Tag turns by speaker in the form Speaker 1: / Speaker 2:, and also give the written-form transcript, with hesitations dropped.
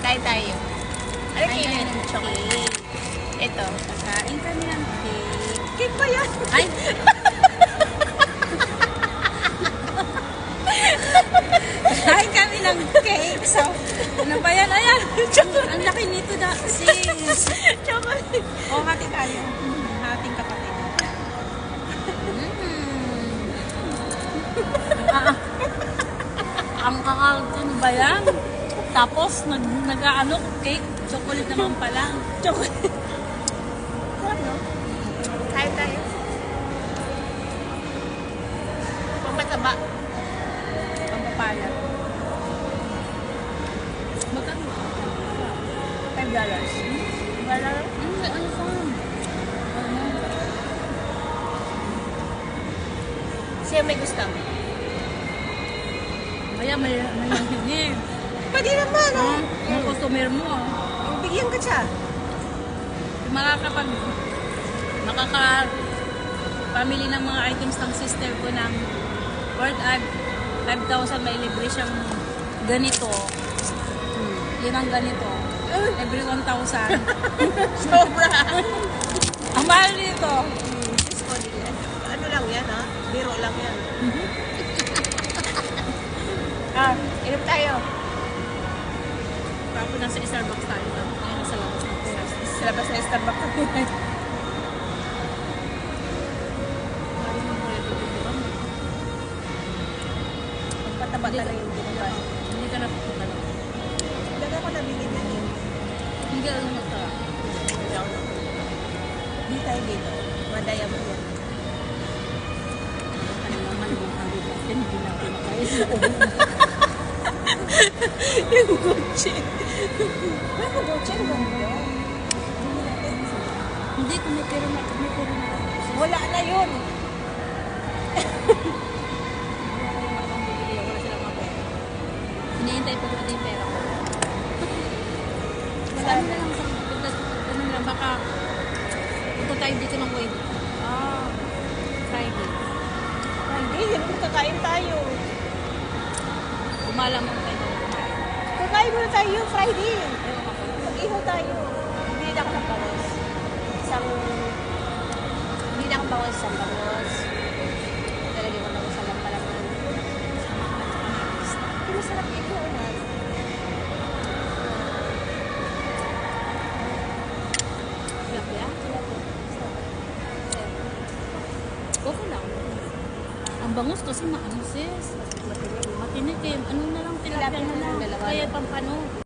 Speaker 1: Kain tayo. Ano
Speaker 2: Kain
Speaker 1: kayo
Speaker 2: tayo ng
Speaker 1: chocolate? Ito.
Speaker 2: Kain kami ng cake.
Speaker 1: Cake ba yan?
Speaker 2: Ay! Kain kami ng cake. So, ano ba yan? Ayan! Ang laki nito da, sis.
Speaker 1: Chocolate.
Speaker 2: O, hati tayo. Hating kapatid. Ang kakal, ano ba yan? Tapos, nag-ano, cake. Chocolate naman pala.
Speaker 1: Chocolate. Sarap, no? Kain tayo. Pampataba.
Speaker 2: Pampapala. Magkano?
Speaker 1: $5. Wala.
Speaker 2: Ano pa?
Speaker 1: Siya may gusto.
Speaker 2: Kaya may nanghingi.
Speaker 1: Pwede naman, oh.
Speaker 2: Yung customer mo.
Speaker 1: Bigyan ka siya.
Speaker 2: Makaka-pamili ng mga items ng sister ko ng worth 5,000, may libre siyang ganito. Yun ang ganito. Every 1,000.
Speaker 1: Sobra.
Speaker 2: Ang mahal nito.
Speaker 1: Diyos ko, ano lang yan, ha? Biro lang yan. Inom tayo.
Speaker 2: Tapos nasa Starbucks tayo. Ngayon nasa labas ng Starbucks.
Speaker 1: Sa labas na Starbucks. Pataba na lang yung ginagawa.
Speaker 2: Hindi ka napupunta lang.
Speaker 1: Daga ko nabili yan eh.
Speaker 2: Hindi ka lang magka.
Speaker 1: Di tayo dito. Madaya mo yan.
Speaker 2: Ano naman yung hari natin, hindi natin makaisa.
Speaker 1: Yung Gucci. Ano Gucci? Ano ba?
Speaker 2: Hindi, kung may pera na.
Speaker 1: Wala na yun.
Speaker 2: Wala silang mga pera. Hinihintay po natin yung pera ko. Sabi na lang sa ano na, baka punta tayo dito ng Kuwait. Friday.
Speaker 1: Hindi, yun mo kakain tayo.
Speaker 2: Umalam mo tayo.
Speaker 1: Kakain muna tayo Friday. Mag-ihaw tayo. Hindi na ako ng bangos. Hindi na ako bangos isang bangos. Talagyan ko lang sa lampalaman. Hindi masarap ito.
Speaker 2: Tilapia? Okay lang. Ang bangus kasi maano sis. Matinik eh. Ano na lang tilapia na lang. Kaya pampano.